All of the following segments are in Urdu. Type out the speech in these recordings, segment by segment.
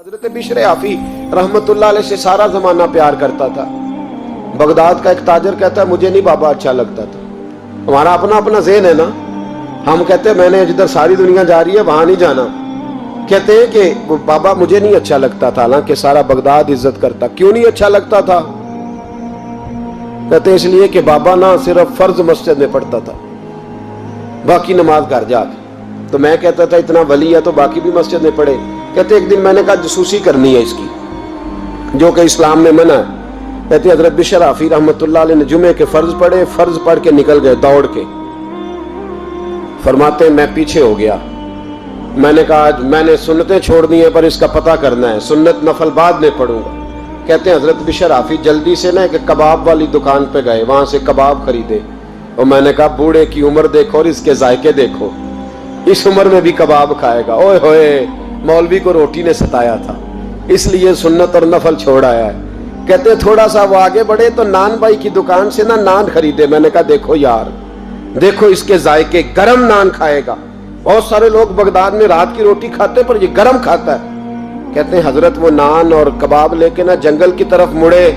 حضرت بشر حافی رحمتullah علیہ سے سارا زمانہ پیار کرتا تھا۔ بغداد کا ایک تاجر کہتا ہے مجھے نہیں بابا اچھا لگتا تھا۔ ہمارا اپنا اپنا ذہن ہے نا، ہم کہتے ہیں میں نے جدھر ساری دنیا جا رہی ہے وہاں نہیں جانا، کہتے ہیں کہ بابا مجھے نہیں اچھا لگتا تھا، حالانکہ سارا بغداد عزت کرتا۔ کیوں نہیں اچھا لگتا تھا؟ کہتے ہیں اس لیے کہ بابا نہ صرف فرض مسجد میں پڑھتا تھا، باقی نماز گھر جا کے۔ تو میں کہتا تھا اتنا ولی ہے تو باقی بھی مسجد میں پڑھے۔ کہتے ایک دن میں نے کہا جسوسی کرنی ہے اس کی، جو کہ اسلام میں منع ہے۔ کہتے حضرت بشر حافی رحمتullah علیہ نے جمعے کے فرض پڑھے، فرض پڑھ کے نکل گئے دوڑ کے۔ فرماتے ہیں میں پیچھے ہو گیا، میں نے کہا آج میں نے سنتیں چھوڑ دی ہیں پر اس کا پتہ کرنا ہے، سنت نفل بعد میں پڑھوں گا۔ کہتے ہیں حضرت بشر حافی جلدی سے نا ایک کباب والی دکان پہ گئے، وہاں سے کباب خریدے، اور میں نے کہا بوڑھے کی عمر دیکھو اور اس کے ذائقے دیکھو، اس عمر میں بھی کباب کھائے گا۔ اوئے ہوئے، مولوی کو روٹی نے ستایا تھا، اس لیے سنت اور نفل چھوڑ آیا ہے۔ کہتے تھوڑا سا وہ آگے بڑھے تو نان بھائی کی دکان سے نا نان خریدے۔ میں نے کہا دیکھو یار، دیکھو اس کے ذائقے، گرم نان کھائے گا۔ بہت سارے لوگ بغداد میں رات کی روٹی کھاتے پر یہ گرم کھاتا ہے۔ کہتے ہیں حضرت وہ نان اور کباب لے کے نا جنگل کی طرف مڑے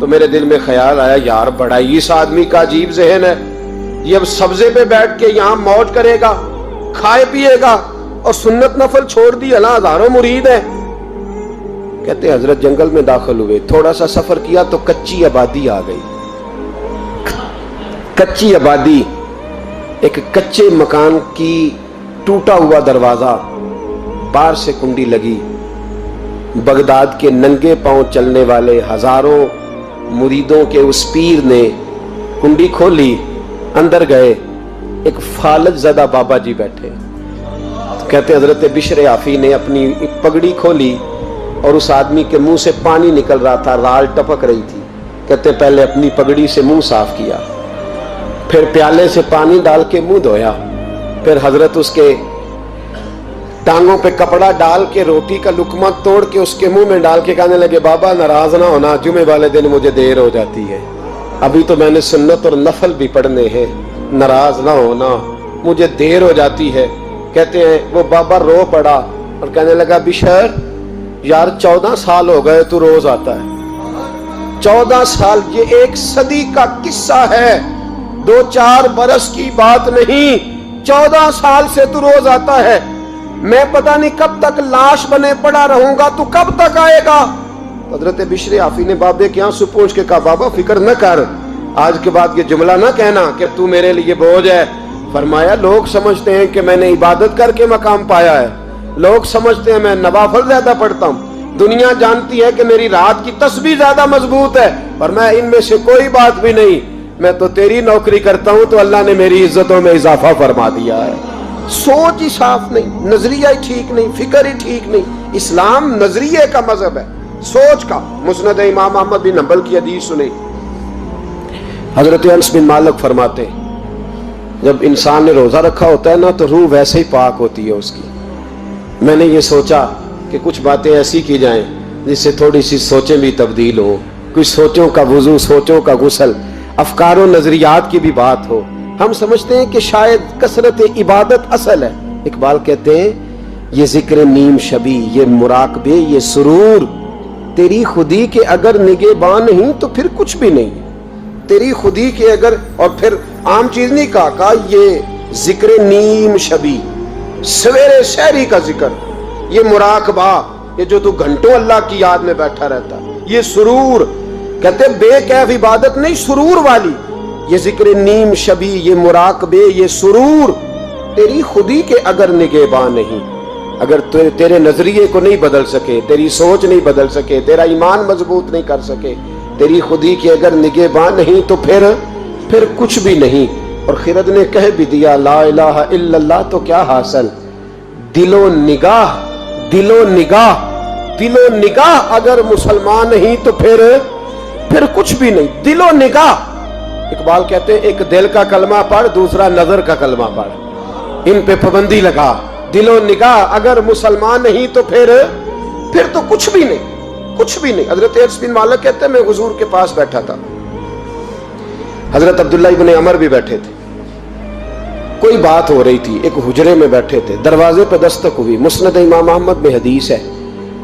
تو میرے دل میں خیال آیا یار بڑا اس آدمی کا عجیب ذہن ہے، یہ اب سبزے پہ بیٹھ کے یہاں موج کرے گا، کھائے پیے گا، اور سنت نفل چھوڑ دی، اللہ ہزاروں مرید ہے۔ کہتے حضرت جنگل میں داخل ہوئے، تھوڑا سا سفر کیا تو کچی آبادی آ گئی۔ کچی آبادی، ایک کچے مکان کی ٹوٹا ہوا دروازہ، باہر سے کنڈی لگی۔ بغداد کے ننگے پاؤں چلنے والے ہزاروں مریدوں کے اس پیر نے کنڈی کھولی، اندر گئے، ایک فالج زدہ بابا جی بیٹھے۔ کہتے حضرت بشر حافی نے اپنی پگڑی کھولی اور اس آدمی کے منہ سے پانی نکل رہا تھا، رال ٹپک رہی تھی۔ کہتے پہلے اپنی پگڑی سے منہ صاف کیا، پھر پیالے سے پانی ڈال کے منہ دھویا، پھر حضرت اس کے ٹانگوں پہ کپڑا ڈال کے روٹی کا لقمہ توڑ کے اس کے منہ میں ڈال کے کہنے لگے بابا ناراض نہ ہونا، جمعے والے دن مجھے دیر ہو جاتی ہے، ابھی تو میں نے سنت اور نفل بھی پڑھنے ہیں، ناراض نہ ہونا، مجھے دیر ہو جاتی ہے۔ کہتے ہیں وہ بابا رو پڑا اور کہنے لگا بشر یار 14 سال ہو گئے تو روز آتا ہے، 14 سال، یہ ایک صدی کا قصہ ہے، 2-4 برس کی بات نہیں، 14 سال سے تو روز آتا ہے، میں پتہ نہیں کب تک لاش بنے پڑا رہوں گا، تو کب تک آئے گا؟ حضرت بشر حافی نے بابے کے آنسو پوچھ کے کہا بابا فکر نہ کر، آج کے بعد یہ جملہ نہ کہنا کہ تو میرے لیے بوجھ ہے۔ فرمایا لوگ سمجھتے ہیں کہ میں نے عبادت کر کے مقام پایا ہے، لوگ سمجھتے ہیں میں نوافل زیادہ پڑھتا ہوں، دنیا جانتی ہے کہ میری رات کی تسبیح زیادہ مضبوط ہے، اور میں ان میں سے کوئی بات بھی نہیں، میں تو تیری نوکری کرتا ہوں تو اللہ نے میری عزتوں میں اضافہ فرما دیا ہے۔ سوچ ہی صاف نہیں، نظریہ ہی ٹھیک نہیں، فکر ہی ٹھیک نہیں۔ اسلام نظریے کا مذہب ہے، سوچ کا۔ مسند امام احمد بن حنبل کی حدیث سنی، حضرت انس بن مالک فرماتے ہیں جب انسان نے روزہ رکھا ہوتا ہے نا تو روح ویسے ہی پاک ہوتی ہے اس کی۔ میں نے یہ سوچا کہ کچھ باتیں ایسی کی جائیں جس سے تھوڑی سی سوچیں بھی تبدیل ہو، کچھ سوچوں کا وضو، سوچوں کا غسل، افکار و نظریات کی بھی بات ہو۔ ہم سمجھتے ہیں کہ شاید کثرت عبادت اصل ہے۔ اقبال کہتے ہیں یہ ذکر نیم شبی، یہ مراقبے، یہ سرور، تیری خودی کے اگر نگہباں نہیں تو پھر کچھ بھی نہیں، تیری خودی کے اگر، اور پھر عام چیز نہیں کہا یہ ذکر نیم شبی، سویرے شہری کا ذکر، یہ مراقبہ، یہ جو تو گھنٹوں اللہ کی یاد میں بیٹھا رہتا، یہ سرور، کہتے بے کیف عبادت نہیں، سرور والی، یہ ذکر نیم شبی، یہ مراقبے، یہ سرور، تیری خودی کے اگر نگہباں نہیں، اگر تیرے نظریے کو نہیں بدل سکے، تیری سوچ نہیں بدل سکے، تیرا ایمان مضبوط نہیں کر سکے، تیری خودی کے اگر نگہباں نہیں تو پھر کچھ بھی نہیں۔ اور خرد نے کہہ بھی دیا لا الہ الا اللہ تو کیا حاصل، دل و نگاہ، دل و نگاہ، دل و نگاہ اگر مسلمان نہیں تو پھر کچھ بھی نہیں، دل و نگاہ۔ اقبال کہتے ہیں ایک دل کا کلمہ پڑھ، دوسرا نظر کا کلمہ پڑھ، ان پہ پابندی لگا۔ دل و نگاہ اگر مسلمان نہیں تو پھر تو کچھ بھی نہیں، کچھ بھی نہیں۔ حضرت انس بن مالک کہتے ہیں میں حضور کے پاس بیٹھا تھا، حضرت عبداللہ ابن عمر بھی بیٹھے تھے، کوئی بات ہو رہی تھی، ایک حجرے میں بیٹھے تھے، دروازے پہ دستک ہوئی۔ مسند امام احمد میں حدیث ہے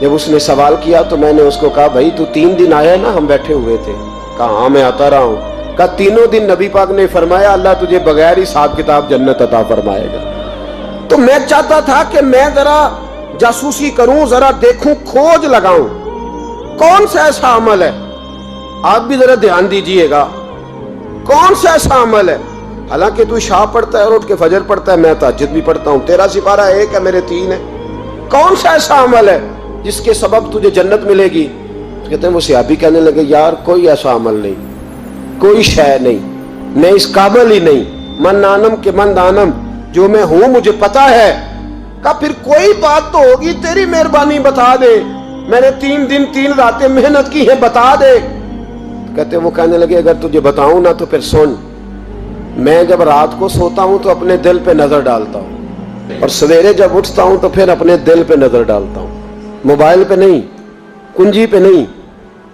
جب اس نے سوال کیا تو میں نے اس کو کہا بھائی تو 3 دن آیا نا ہم بیٹھے ہوئے تھے؟ کہا ہاں میں آتا رہا ہوں۔ کہا 3 دن نبی پاک نے فرمایا اللہ تجھے بغیر حساب کتاب جنت عطا فرمائے گا۔ تو میں چاہتا تھا کہ میں ذرا جاسوسی کروں، ذرا دیکھوں، کھوج لگاؤں کون سا ایسا عمل ہے، آپ بھی ذرا دھیان دیجئے گا کون سا ایسا عمل ہے، حالانکہ تو عشاء پڑھتا ہے اور اٹھ کے فجر پڑھتا ہے، میں تہجد بھی پڑھتا ہوں، تیرا سپارہ 1 ہے میرے 3 ہے، کون سا ایسا عمل ہے جس کے سبب تجھے جنت ملے گی؟ کہتے ہیں وہ صحابی کہنے لگے یار کوئی ایسا عمل نہیں، کوئی شے نہیں، میں اس قابل ہی نہیں، من نانم کے من دانم، جو میں ہوں مجھے پتا ہے۔ کہا پھر کوئی بات تو ہوگی، تیری مہربانی بتا دے، میں نے 3 دن 3 راتیں محنت کی ہیں، بتا دے۔ کہتے ہیں وہ کہنے لگے اگر تجھے بتاؤں نا تو پھر سن، میں جب رات کو سوتا ہوں تو اپنے دل پہ نظر ڈالتا ہوں، اور سویرے جب اٹھتا ہوں تو پھر اپنے دل پہ نظر ڈالتا ہوں، موبائل پہ نہیں، کنجی پہ نہیں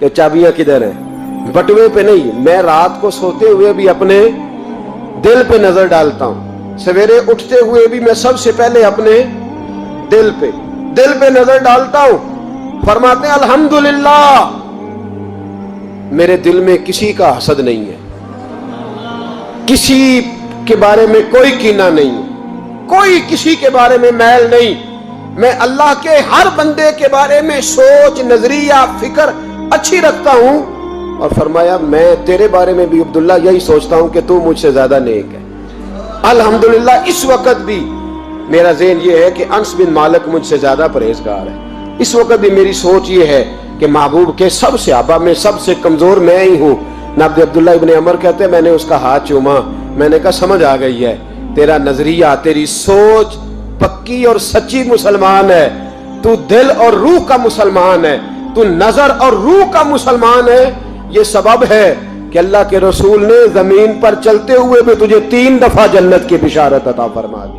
کہ چابیاں کدھر ہیں، بٹوے پہ نہیں، میں رات کو سوتے ہوئے بھی اپنے دل پہ نظر ڈالتا ہوں، سویرے اٹھتے ہوئے بھی میں سب سے پہلے اپنے دل پہ نظر ڈالتا ہوں۔ فرماتے ہیں الحمدللہ میرے دل میں کسی کا حسد نہیں ہے، کسی کے بارے میں کوئی کینہ نہیں، کوئی کسی کے بارے میں میل نہیں، میں اللہ کے ہر بندے کے بارے میں سوچ، نظریہ، فکر اچھی رکھتا ہوں۔ اور فرمایا میں تیرے بارے میں بھی عبداللہ یہی سوچتا ہوں کہ تو مجھ سے زیادہ نیک ہے۔ الحمدللہ اس وقت بھی میرا ذہن یہ ہے کہ انس بن مالک مجھ سے زیادہ پرہیزگار ہے، اس وقت بھی میری سوچ یہ ہے کہ محبوب کے سب صحابہ میں سب سے کمزور میں ہی ہوں۔ نابد عبداللہ ابن عمر کہتے ہیں میں نے اس کا ہاتھ چوما، میں نے کہا سمجھ آ گئی ہے، تیرا نظریہ، تیری سوچ پکی اور سچی مسلمان ہے، تو دل اور روح کا مسلمان ہے، تو نظر اور روح کا مسلمان ہے۔ یہ سبب ہے کہ اللہ کے رسول نے زمین پر چلتے ہوئے بھی تجھے 3 دفعہ جنت کی بشارت عطا فرما دی۔